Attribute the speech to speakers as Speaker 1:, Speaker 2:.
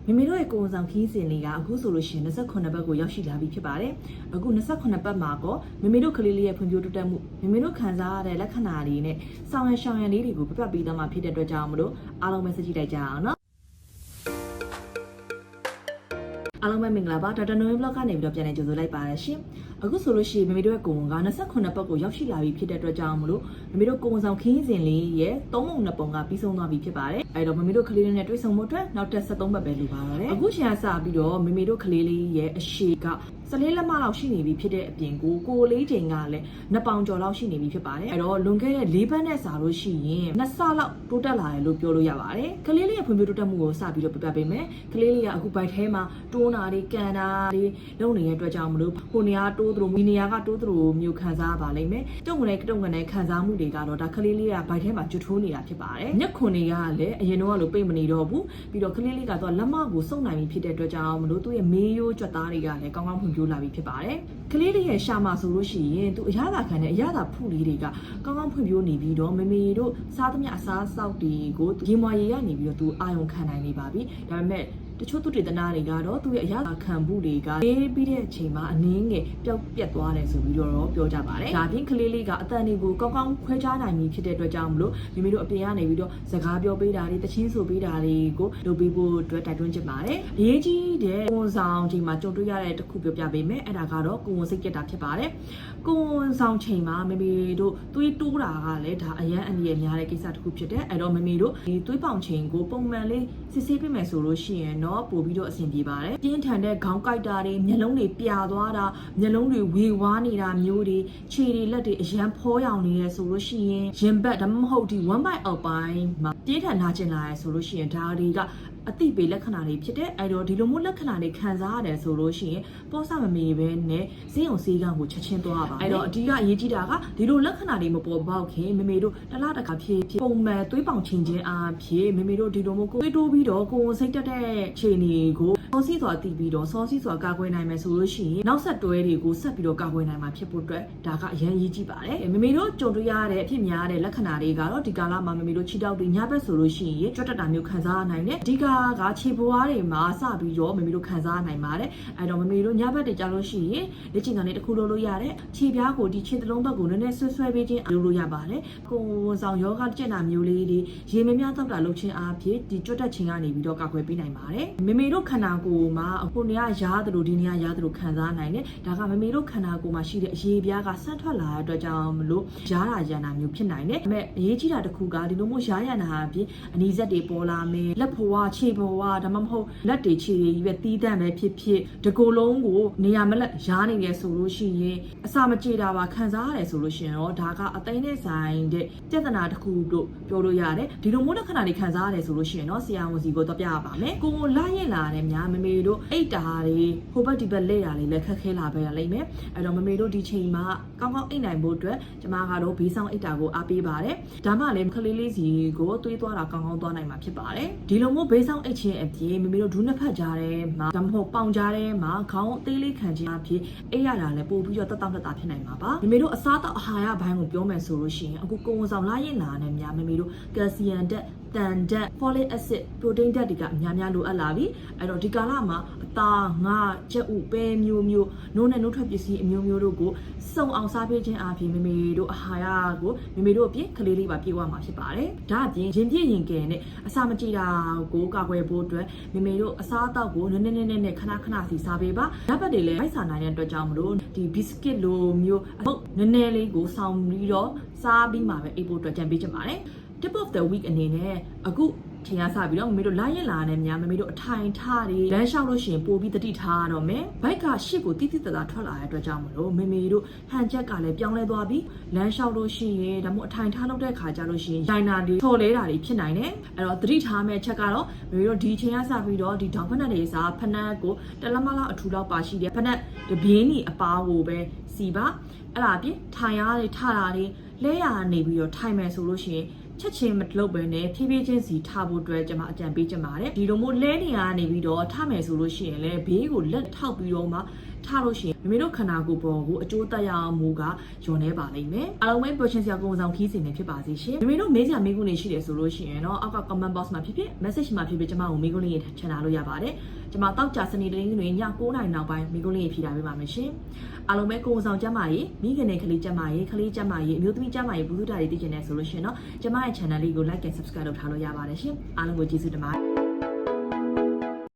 Speaker 1: မိမိတို့ရဲ့ကိုယ်ဆောင်ခီးစဉ်လေးကအခုဆိုလို့ရှိရင်29ဘက်ကိုရောက်ရှိလာပြီဖြစ်ပါတယ်။အခု29ဘက်မှာကောမိမိတို့ကလေးလေးရဲ့ဖွံ့ဖြိုးတိုးတက်မှုမိမိတို့ခံစားရတဲ့လက္ခဏာတွေနဲ့ဆောင်ရန်ရှောင်ရန်လေးတွေကိုပြပြပေးသွားမှာဖြစ်တဲ့အတွက်ကြောင့်မလို့အားလုံးပဲစကြည့်လိုက်ကြအောင်နော်။အားလုံးပဲမင်္ဂလာပါဒေါက်တာနိုဝင်ဘလော့ကနေပြီးတော့ပြန်လည်ကြိုဆိုလိုက်ပါရရှင်။အခုဆိုလို့ရှိရင်မိမိတို့ရဲ့ကိုယ်က29ဘက်ကိုရောက်ရှိလာပြီဖြစ်တဲ့အတွက်ကြောင့်မလို့မိမိတို့ကိုယ်ဆောင်ခီးစဉ်လေးရဲ့3ပုံ2ပုံကပြီးဆုံးသွားပြီဖြစ်ပါတယ်။အဲ့တော့မိမိတို့ကလေးလေးနဲ့တွေ့ဆုံမှုအတွက်နောက်တက်73ဘက်ပဲလိုပါတော့တယ်။အခုချိန်ကစပြီးတော့မိမိတို့ကလေးလေးရဲ့အရှိက14လက်မလောက်ရှိနေပြီဖြစ်တဲ့အပြင်ကိုလေးချိန်ကလည်း2ပေါင်ကျော်လောက်ရှိနေပြီဖြစ်ပါတယ်အဲ့တော့လွန်ခဲ့တဲ့4ဘက်နဲ့စာလို့ရှိရင်2ဆလောက်တိုးတက်လာတယ်လို့ပြောလို့ရပါတယ်ကလေးလေးရဲ့ဖွံ့ဖြိုးတိုးတက်မှုကိုစပြီးတော့ပြပြပေးမယ်ကလေးလေးကအခုဘိုက်ထဲမှာတိုးနာတွေကန်တာတွေလုံးနေတဲ့အတွက်ကြောင့်မလို့ဟိုနေရာတိုးသလိုဒီနေရာကတိုးသလိုမျိုးခံစားပါလိမ့်မယ်တုံကနေခံစားမှုတွေကတော့ဒါကလေးလေးကဘိုက်ထဲမှာကျွတ်ထိုးနေတာဖြစ်ပါတယ်ညက်ခွန်တွေကလည်းအရင်တော့လိုပိတ်မနေတော့ဘူးပြီးတော့ကလေးလေးကတော့လက်မကိုစုပ်နိုင်ပြီဖြစ်တဲ့အတွက်ကြောင့်မလို့သူ့ရဲ့မေးရိုးကြွက်သားတွေကလည်းကောင်းကောင်းဖွံ့ဖြိုးလာပြီဖြစ်ပါတယ်ကလေးလေးရဲ့ရှာမှာဆိုလို့ရှိရင်သူအရသာခံတဲ့အရသာဖုလေးတွေကကောင်းကောင်းဖွံ့ဖြိုးနေပြီးတော့မမေတို့စားသမျှအစားအသောက်တွေကိုရေမွာရေရနေပြီးတော့သူအာရုံခံနိုင်နေပါပြီဒါပေမဲ့တချို့သူတေသနာတွေကတော့သူ့ရဲ့အရသာခံမှုတွေကရေးပြီးတဲ့အချိန်မှာအနည်းငယ်ပျောက်ပြတ်သွားတယ်ဆိုပြီးတော့ပြောကြပါတယ်ဒါပြင်ကလေးလေးကအတန်တွေကိုကောင်းကောင်းခွဲခြားနိုင်ပြီဖြစ်တဲ့အတွက်ကြောင့်မလို့မိမိတို့အပြင်ကနေပြီးတော့စကားပြောပေးတာတွေတချင်းဆိုပေးတာတွေကိုလုပ်ပေးဖို့အတွက်တိုက်တွန်းချင်ပါတယ်အရေးကြီးတဲ့ကိုယ်ဆောင်ချိန်မှာကြုံတွေ့ရတဲ့တစ်ခုပြောပြပေးမယ်အဲ့ဒါကတော့ကိုယ်ဝန်စိတ်ကြက်တာဖြစ်ပါတယ်ကိုယ်ဝန်ဆောင်ချိန်မှာမိမိတို့သွေးတိုးတာကလည်းဒါအရန်အန္တရာယ်များတဲ့ကိစ္စတစ်ခုဖြစ်တယ်အဲ့တော့မိမိတို့ဒီသွေးပေါင်ချိန်ကိုပုံမှန်လေးစစ်ဆေးပေးမယ်ဆိုလို့ရှိရင်တော့ပို့ပြီးတော့အဆင်ပြေပါတယ်ပြင်းထန်တဲ့ခေါင်းကိုက်တာတွေမျက်လုံးတွေပြာသွားတာမျက်လုံးတွေဝေဝါးနေတာမျိုးတွေခြေတွေလက်တွေအရန်ဖောရောင်နေရဆိုလို့ရှိရင်ရင်ဘတ်ဒါမှမဟုတ်ဒီ1 by အောက်ပိုင်းမှာပြင်းထန်လာခြင်းလာရဆိုလို့ရှိရင်ဒါတွေကအသိပေးလက္ခဏာတွေဖြစ်တဲ့အဲ့တော့ဒီလိုမျိုးလက္ခဏာတွေခံစားရတယ်ဆိုလို့ရှိရင်ပေါ့ဆမမေပဲနဲ့ဈေးုံဈေးကန်းကိုချက်ချင်းသွားပါအဲ့တော့အဓိကအရေးကြီးတာကဒီလိုလက္ခဏာတွေမပေါ်ပေါက်ခင်မေမေတို့တစ်လတစ်ခါဖြည့်ပုံမှန်သွေးပေါင်ချင်းချင်းအားဖြည့်မေမေတို့ဒီလိုမျိုးကိုသွေးတိုးပြီးတော့ကိုယ်စိတ်တက်တဲ့ခြေနေကိုစောစီးစွာတည်ပြီးတော့စောစီးစွာကာကွယ်နိုင်မယ်ဆိုလို့ရှိရင်နောက်ဆက်တွဲတွေကိုဆက်ပြီးတော့ကာကွယ်နိုင်မှာဖြစ်ဖို့အတွက်ဒါကအရန်ရေးကြည့်ပါတယ်မေမေတို့ကြုံတွေ့ရတဲ့အဖြစ်များတဲ့လက္ခဏာတွေကတော့ဒီကာလမှာမေမေတို့ခြေထောက်တွေညဘက်ဆိုလို့ရှိရင်ကြွတ်တက်တာမျိုးခံစားရနိုင်တယ်အဓိကခြေပွားတွေမှာစပြီးတော့မမေတို့ခံစားနိုင်ပါတယ်အဲ့တော့မမေတို့ညဘက်တွေကြာလို့ရှိရင်လက်ချင်ကနေတစ်ခုလုပ်လို့ရတယ်ခြေပြားကိုဒီခြေသလုံးဘက်ကိုနည်းနည်းဆွဲပေးခြင်းလုပ်လို့ရပါတယ်ကိုယ်ဝန်ဆောင်ယောဂကျင့်တာမျိုးလေးတွေရေမများတောက်တာလုပ်ခြင်းအားဖြင့်ဒီကြွတ်တက်ခြင်းကနေပြီးတော့ကာကွယ်ပေးနိုင်ပါတယ်မမေတို့ခန္ဓာကိုယ်မှာအခုနေရာရားသလိုဒီနေရာရားသလိုခံစားနိုင်တယ်ဒါကမမေတို့ခန္ဓာကိုယ်မှာရှိတဲ့အရေပြားကဆန့်ထွက်လာတဲ့အတွက်ကြောင့်မလို့ရားတာရန်တာမျိုးဖြစ်နိုင်တယ်ဒါပေမဲ့အရေးကြီးတာတစ်ခုကဒီလိုမျိုးရားရန်တာအပြင်အနီးစက်တွေပေါ်လာမယ်လက်ဖွာခြေဖွာဒါမှမဟုတ်လက်တွေခြေတွေကြီးပဲတီးတန့်ပဲဖြစ်ဖြစ်ဒီကိုယ်လုံးကိုနေရာမလက်ရားနေတယ်ဆိုလို့ရှိရင်အစာမကြေတာပါခံစားရတယ်ဆိုလို့ရှိရင်တော့ဒါကအသိနဲ့ဆိုင်တဲ့ပြဿနာတစ်ခုလို့ပြောလို့ရတယ်ဒီလိုမျိုးလက္ခဏာတွေခံစားရတယ်ဆိုလို့ရှိရင်တော့ဆရာဝန်စီကိုတော့ပြရပါမယ်ကိုယ်လာရင်လာတယ်များမမေတို့အိတ်တာတွေဟိုဘက်ဒီဘက်လက်တာတွေလည်းခက်ခဲလာပဲလိမ့်မယ်အဲ့တော့မမေတို့ဒီချိန်မှာကောင်းကောင်းအိတ်နိုင်ဖို့အတွက်ကျမကတော့ဘေးဆောင်အိတ်တာကိုအားပေးပါတယ်ဒါမှလည်းခလေးလေးစီကိုသွေးသွားတာကောင်းကောင်းသွားနိုင်မှာဖြစ်ပါတယ်ဒီလိုမျိုးဘေးဆောင်အိတ်ခြင်းအပြင်မမေတို့ဒူးနှစ်ဖက်ကြားထဲမှာဒါမှမဟုတ်ပေါင်ကြားထဲမှာခေါင်းအသေးလေးခံခြင်းအဖြစ်အိတ်ရတာလည်းပို့ပြီးတော့တက်တောက်တက်တာဖြစ်နိုင်မှာပါမမေတို့အစားတောက်အာဟာရဘိုင်းကိုပြောမယ်ဆိုလို့ရှိရင်အခုကိုယ်ဝန်ဆောင်လာရင်လာနဲ့များမမေတို့ကယ်လ်ဆီယမ်ဓာတ်တန်ဓာတ် folic acid protein ဓာတ်တွေကအများလိုအပ်လာပြီအဲ့တော့ဒီကာလမှာအသားငါကြက်ဥပဲမျိုးနိုးနဲ့နိုးထွက်ပစ္စည်းအမျိုးမျိုးတို့ကိုစုံအောင်စားပေးခြင်းအပြင်မမေတို့အာဟာရကိုမမေတို့အပြင်ကလေးလေးပါပြေဝမှာဖြစ်ပါတယ်ဒါအပြင်ရင်ပြည့်ရင်ကဲနဲ့အစာမကြေတာကိုကာကွယ်ဖို့အတွက်မမေတို့အစားအသောက်ကိုနည်းနည်းခဏစီစားပေးပါဓာတ်ပတ်တွေလည်းမိုက်စာနိုင်တဲ့အတွက်ကြောင့်မလို့ဒီ biscuit လိုမျိုးအဟုတ်နည်းနည်းလေးကိုစောင်းပြီးတော့စားပြီးမှပဲအိပ်ဖို့အတွက်ကြံပေးချင်ပါတယ်tip of the week အနေနဲ့အခုချိန်ရစပြီးတော့မမေတို့လာရင်လာနဲ့များမမေတို့အထိုင်ထားတွေလမ်းလျှောက်လို့ရှိရင်ပို့ပြီးတတိထားရတော့မယ်ဘိုက်ကရှစ်ကိုတိတိတသားထွက်လာတဲ့အတွက်ကြောင့်မလို့မမေတို့ဟန်ချက်ကလည်းပြောင်းလဲသွားပြီးလမ်းလျှောက်လို့ရှိရင်ဒါမှမဟုတ်အထိုင်ထားလုပ်တဲ့ခါကျလို့ရှိရင်ဒိုင်နာတွေထော်လဲတာတွေဖြစ်နိုင်တယ်အဲ့တော့တတိထားမဲ့ချက်ကတော့မမေတို့ဒီချိန်ရစပြီးတော့ဒီဒေါင်းဖက်နက်တွေစားဖက်နက်ကိုတလက်မလောက်အထူလောက်ပါရှိတယ်ဖက်နက်တပြင်းကြီးအပါကိုပဲစီပါအဲ့ဒါအပြင်ထိုင်ရတွေထတာတွေလဲရနေပြီးတော့ထိုင်မယ်ဆိုလို့ရှိရင်ချက်ချင်းမလုပ်ပဲနဲ့ဖြည်းဖြည်းချင်းစီထားဖို့အတွက်ကျွန်မအကြံပေးချင်ပါတယ်ဒီလိုမျိုးလဲနေရနေပြီးတော့ထားမယ်ဆိုလို့ရှိရင်လည်းဘေးကိုလက်ထောက်ပြီးတော့မှ ထားလို့ရှိရင်မိမိတို့ခန္ဓာကိုယ်ပေါ်ကိုအကျိုးသက်ရောက်မှုကညွန်နေပါလိမ့်မယ်အားလုံးပဲ portion ဆရာကိုယ်ဆောင်ခီးစဉ်နေဖြစ်ပါစေရှင်မိမိတို့မေးစရာမေးခွန်းတွေရှိတယ်ဆိုလို့ရှိရင်တော့အောက်က comment box မှာဖြစ်ဖြစ် message မှာဖြစ်ဖြစ်ကျွန်မကိုမေးခွန်းလေးချန်ထားလို့ရပါတယ်ကျွန်မတောက်ကြစနေတနင်္ဂနွေည9:00နာရီနောက်ပိုင်းမေးခွန်းလေးဖြေတာပေးပါမယ်ရှင်အားလုံးပဲကိုယ်ဆောင်ကျမ်းမာရေးမိခင်နဲ့ကလေးကျမ်းမာရေးကလေးကျမ်းမာရေးအမျိုးသမီးကျမ်းမာရေးဘုသူတာတွေသိချင်တယ်ဆိုလို့ရှိရင်တော့ကျွန်မရဲ့ channel လေးကို like and subscribe လုပ်ထားလို့ရပါတယ်ရှင်အားလုံးကိုကျေးဇူးတင်ပါတယ်